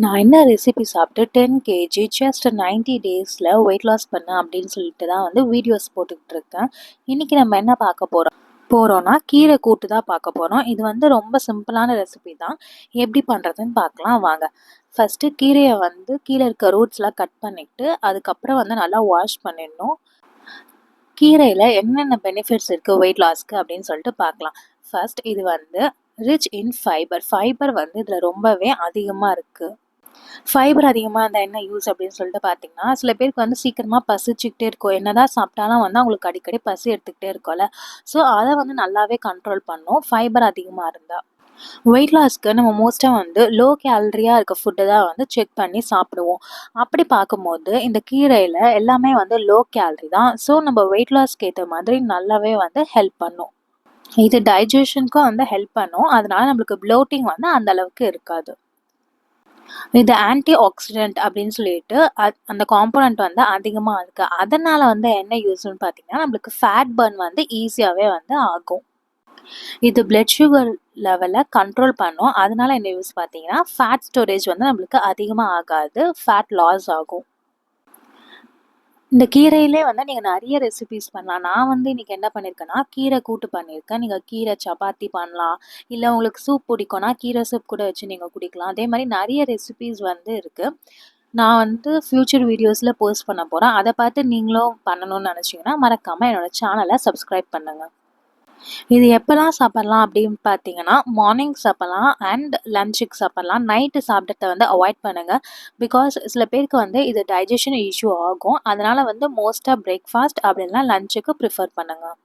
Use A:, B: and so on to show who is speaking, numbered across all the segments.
A: நான் என்ன ரெசிபி சாப்பிட்டு 10 கேஜி ஜஸ்ட் 90 டேஸில் வெயிட் லாஸ் பண்ணேன் அப்படின்னு சொல்லிட்டு தான் வந்து வீடியோஸ் போட்டுக்கிட்டு இருக்கேன். இன்றைக்கி நம்ம என்ன பார்க்க போகிறோன்னா கீரை கூட்டு தான் பார்க்க போகிறோம். இது வந்து ரொம்ப சிம்பிளான ரெசிபி தான். எப்படி பண்ணுறதுன்னு பார்க்கலாம் வாங்க. ஃபஸ்ட்டு கீரையை வந்து கீழே இருக்க ரூட்ஸ்லாம் கட் பண்ணிவிட்டு அதுக்கப்புறம் வந்து நல்லா வாஷ் பண்ணிடணும். கீரையில் என்னென்ன பெனிஃபிட்ஸ் இருக்குது வெயிட் லாஸ்க்கு அப்படின்னு சொல்லிட்டு பார்க்கலாம். ஃபர்ஸ்ட் இது வந்து ரிச் இன் ஃபைபர் வந்து இதில் ரொம்பவே அதிகமாக இருக்குது. ஃபைபர் அதிகமாக இருந்தால் என்ன யூஸ் அப்படின்னு சொல்லிட்டு பார்த்தீங்கன்னா, சில பேருக்கு வந்து சீக்கிரமாக பசிச்சுக்கிட்டே இருக்கும். என்னதான் சாப்பிட்டாலும் வந்து அவங்களுக்கு அடிக்கடி பசி எடுத்துக்கிட்டே இருக்கும்ல. ஸோ அதை வந்து நல்லாவே கண்ட்ரோல் பண்ணும் ஃபைபர் அதிகமாக இருந்தால். வெயிட் லாஸ்க்கு நம்ம மோஸ்ட்டாக வந்து லோ கேலரியாக இருக்க ஃபுட்டு தான் வந்து செக் பண்ணி சாப்பிடுவோம். அப்படி பார்க்கும்போது இந்த கீரையில் எல்லாமே வந்து லோ கேலரி தான். ஸோ நம்ம வெயிட் லாஸ்க்கு ஏற்ற மாதிரி நல்லாவே வந்து ஹெல்ப் பண்ணும். இது டைஜஷனுக்கும் வந்து ஹெல்ப் பண்ணும். அதனால நம்மளுக்கு ப்ளோட்டிங் வந்து அந்த அளவுக்கு இருக்காது. இது ஆன்டி ஆக்சிடென்ட் அப்படின்னு சொல்லிட்டு அந்த காம்போனன்ட் வந்து அதிகமாக இருக்குது. அதனால் வந்து என்ன யூஸ்ன்னு பார்த்தீங்கன்னா, நம்மளுக்கு ஃபேட் பர்ன் வந்து ஈஸியாகவே வந்து ஆகும். இது பிளட் சுகர் லெவலை கண்ட்ரோல் பண்ணும். அதனால என்ன யூஸ் பார்த்தீங்கன்னா, ஃபேட் ஸ்டோரேஜ் வந்து நம்மளுக்கு அதிகமாக ஆகாது, ஃபேட் லாஸ் ஆகும். இந்த கீரையிலே வந்து நீங்கள் நிறைய ரெசிபிஸ் பண்ணலாம். நான் வந்து இன்றைக்கி என்ன பண்ணியிருக்கேன்னா, கீரை கூட்டு பண்ணியிருக்கேன். நீங்கள் கீரை சப்பாத்தி பண்ணலாம், இல்லை உங்களுக்கு சூப் பிடிக்கும்னா கீரை சூப் கூட வச்சு நீங்கள் குடிக்கலாம். அதே மாதிரி நிறைய ரெசிபிஸ் வந்து இருக்குது. நான் வந்து ஃப்யூச்சர் வீடியோஸில் போஸ்ட் பண்ண போகிறேன். அதை பார்த்து நீங்களும் பண்ணணும்னு நினச்சிங்கன்னா மறக்காமல் என்னோடய சேனலை சப்ஸ்கிரைப் பண்ணுங்கள். இது எப்போலாம் சாப்பிட்லாம் அப்படின்னு பார்த்தீங்கன்னா, மார்னிங் சாப்பிட்லாம் அண்ட் லஞ்சுக்கு சாப்பிட்லாம். நைட்டு சாப்பிட்றத வந்து அவாய்ட் பண்ணுங்கள். பிகாஸ் சில பேருக்கு வந்து இது டைஜஷன் இஷ்யூ ஆகும். அதனால் வந்து மோஸ்ட்டாக பிரேக்ஃபாஸ்ட் அப்படின்னா லஞ்சுக்கு ப்ரிஃபர் பண்ணுங்கள்.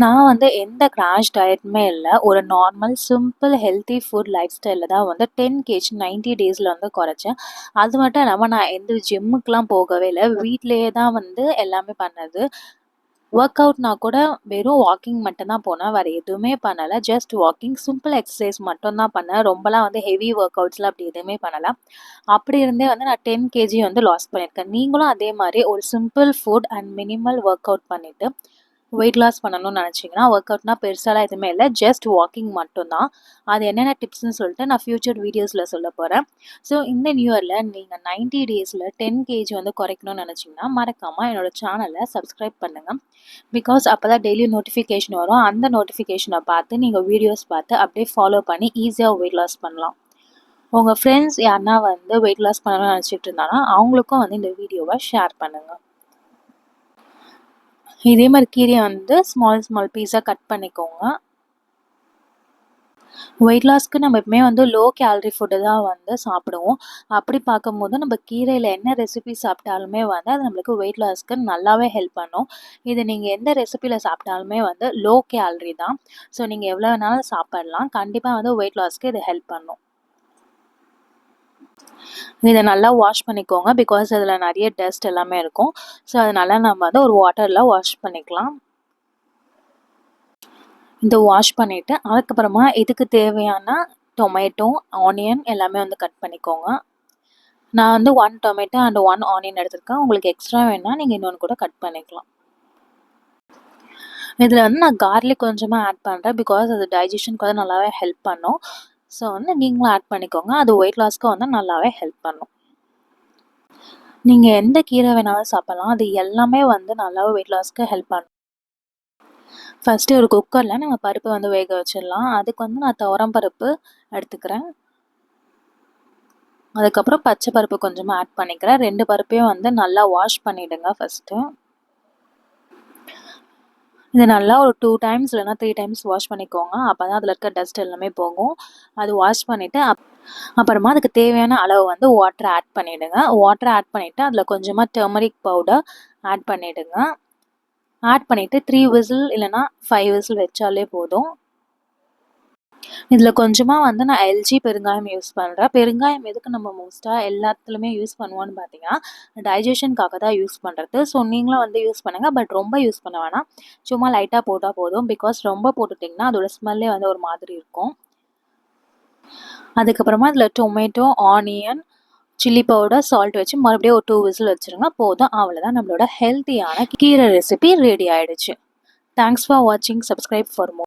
A: நான் வந்து எந்த கிராஷ் டயட்டுமே இல்லை. ஒரு normal simple healthy food life ஸ்டைலில் தான் வந்து 10 கேஜி 90 டேஸில் வந்து குறைச்சேன். அது மட்டும் இல்லாமல் நான் எந்த ஜிம்முக்கெலாம் போகவே இல்லை. வீட்டிலேயே தான் வந்து எல்லாமே பண்ணது. ஒர்க் அவுட்னா கூட வெறும் வாக்கிங் மட்டும்தான் போனேன். வேறு எதுவுமே பண்ணலை. ஜஸ்ட் வாக்கிங், சிம்பிள் எக்ஸசைஸ் மட்டும்தான் பண்ணேன். ரொம்பலாம் வந்து ஹெவி ஒர்க் அவுட்ஸ்லாம் அப்படி எதுவுமே பண்ணலை. அப்படி இருந்தே வந்து நான் 10 கேஜி வந்து லாஸ் பண்ணியிருக்கேன். நீங்களும் அதே மாதிரி ஒரு simple food and minimal work out பண்ணிவிட்டு வெயிட் லாஸ் பண்ணணும்னு நினச்சிங்கன்னா, ஒர்க் அவுட்னா பெருசாலாம் எதுவுமே இல்லை, ஜஸ்ட் வாக்கிங் மட்டும்தான். அது என்னென்ன டிப்ஸ்னு சொல்லிட்டு நான் ஃப்யூச்சர் வீடியோஸில் சொல்ல போகிறேன். ஸோ இந்த நியூ இயரில் நீங்கள் 90 டேஸில் 10 கேஜி வந்து குறைக்கணும்னு நினச்சிங்கன்னா மறக்காமல் என்னோடய சேனலை சப்ஸ்கிரைப் பண்ணுங்கள். பிகாஸ் அப்போ தான் டெய்லி நோட்டிஃபிகேஷன் வரும். அந்த நோட்டிஃபிகேஷனை பார்த்து நீங்கள் வீடியோஸ் பார்த்து அப்படியே ஃபாலோ பண்ணி ஈஸியாக வெயிட் லாஸ் பண்ணலாம். உங்கள் ஃப்ரெண்ட்ஸ் யாருன்னா வந்து வெயிட் லாஸ் பண்ணணும்னு நினச்சிட்டு இருந்தாங்கன்னா அவங்களுக்கும் வந்து இந்த வீடியோவை ஷேர் பண்ணுங்கள். இதே மாதிரி கீரையை வந்து ஸ்மால் பீஸாக கட் பண்ணிக்கோங்க. வெயிட் லாஸ்க்கு நம்ம எப்பவுமே வந்து லோ கேலரி ஃபுட்டு தான் வந்து சாப்பிடுவோம். அப்படி பார்க்கும்போது நம்ம கீரையில் என்ன ரெசிபி சாப்பிட்டாலுமே வந்து அது நம்மளுக்கு வெயிட் லாஸ்க்கு நல்லாவே ஹெல்ப் பண்ணும். இது நீங்கள் எந்த ரெசிபியில் சாப்பிட்டாலுமே வந்து லோ கேலரி தான். ஸோ நீங்கள் எவ்வளோ வேணாலும் சாப்பிடலாம். கண்டிப்பாக வந்து வெயிட் லாஸ்க்கு இது ஹெல்ப் பண்ணும். இதை நல்லா வாஷ் பண்ணிக்கோங்க. பிகாஸ் அதில் நிறைய டஸ்ட் எல்லாமே இருக்கும். ஸோ அதனால் நம்ம வந்து ஒரு வாட்டரில் வாஷ் பண்ணிக்கலாம். இந்த வாஷ் பண்ணிவிட்டு அதுக்கப்புறமா இதுக்கு தேவையான டொமேட்டோ, ஆனியன் எல்லாமே வந்து கட் பண்ணிக்கோங்க. நான் வந்து 1 டொமேட்டோ அண்ட் 1 ஆனியன் எடுத்திருக்கேன். உங்களுக்கு எக்ஸ்ட்ரா வேணால் நீங்கள் இன்னொன்று கூட கட் பண்ணிக்கலாம். இதில் வந்து நான் கார்லிக் கொஞ்சமாக ஆட் பண்ணுறேன். பிகாஸ் அது டைஜஷனுக்கு வந்து நல்லாவே ஹெல்ப் பண்ணும். ஸோ வந்து நீங்களும் ஆட் பண்ணிக்கோங்க. அது வெயிட் லாஸ்க்கு வந்து நல்லாவே ஹெல்ப் பண்ணும். நீங்கள் எந்த கீரை வேணாலும் சாப்பிட்லாம். அது எல்லாமே வந்து நல்லாவே வெயிட் லாஸ்க்கு ஹெல்ப் பண்ணும். ஃபஸ்ட்டு ஒரு குக்கரில் நம்ம பருப்பு வந்து வேக வச்சிடலாம். அதுக்கு வந்து நான் துவரம் பருப்பு எடுத்துக்கிறேன். அதுக்கப்புறம் பச்சை பருப்பு கொஞ்சமாக ஆட் பண்ணிக்கிறேன். 2 பருப்பையும் வந்து நல்லா வாஷ் பண்ணிவிடுங்க ஃபஸ்ட்டு. இது நல்லா ஒரு 2 டைம்ஸ் இல்லைனா 3 டைம்ஸ் வாஷ் பண்ணிக்கோங்க. அப்போ தான் அதில் இருக்க டஸ்ட் எல்லாமே போகும். அது வாஷ் பண்ணிவிட்டு அப்புறமா அதுக்கு தேவையான அளவு வந்து வாட்டர் ஆட் பண்ணிவிடுங்க. வாட்டர் ஆட் பண்ணிவிட்டு அதில் கொஞ்சமாக டர்மரிக் பவுடர் ஆட் பண்ணிவிடுங்க. ஆட் பண்ணிவிட்டு 3 விசில் இல்லைனா 5 விசில் வச்சாலே போதும். இதில் கொஞ்சமாக வந்து நான் எல்ஜி பெருங்காயம் யூஸ் பண்ணுறேன். பெருங்காயம் எதுக்கு நம்ம மோஸ்ட்டாக எல்லாத்துலேயுமே யூஸ் பண்ணுவோன்னு பார்த்தீங்கன்னா, டைஜஷனுக்காக தான் யூஸ் பண்ணுறது. ஸோ நீங்களும் வந்து யூஸ் பண்ணுங்கள். பட் ரொம்ப யூஸ் பண்ண வேணாம். சும்மா லைட்டாக போட்டால் போதும். பிகாஸ் ரொம்ப போட்டுட்டிங்கன்னா அதோட ஸ்மெல்லே வந்து ஒரு மாதிரி இருக்கும். அதுக்கப்புறமா இதில் tomato, onion, chilli powder, salt வச்சு மறுபடியும் ஒரு 2 விசில் வச்சுருங்க. போதும். அவ்வளோதான், நம்மளோட ஹெல்த்தியான கீரை ரெசிபி ரெடி ஆகிடுச்சு. தேங்க்ஸ் ஃபார் வாட்சிங். Subscribe for more.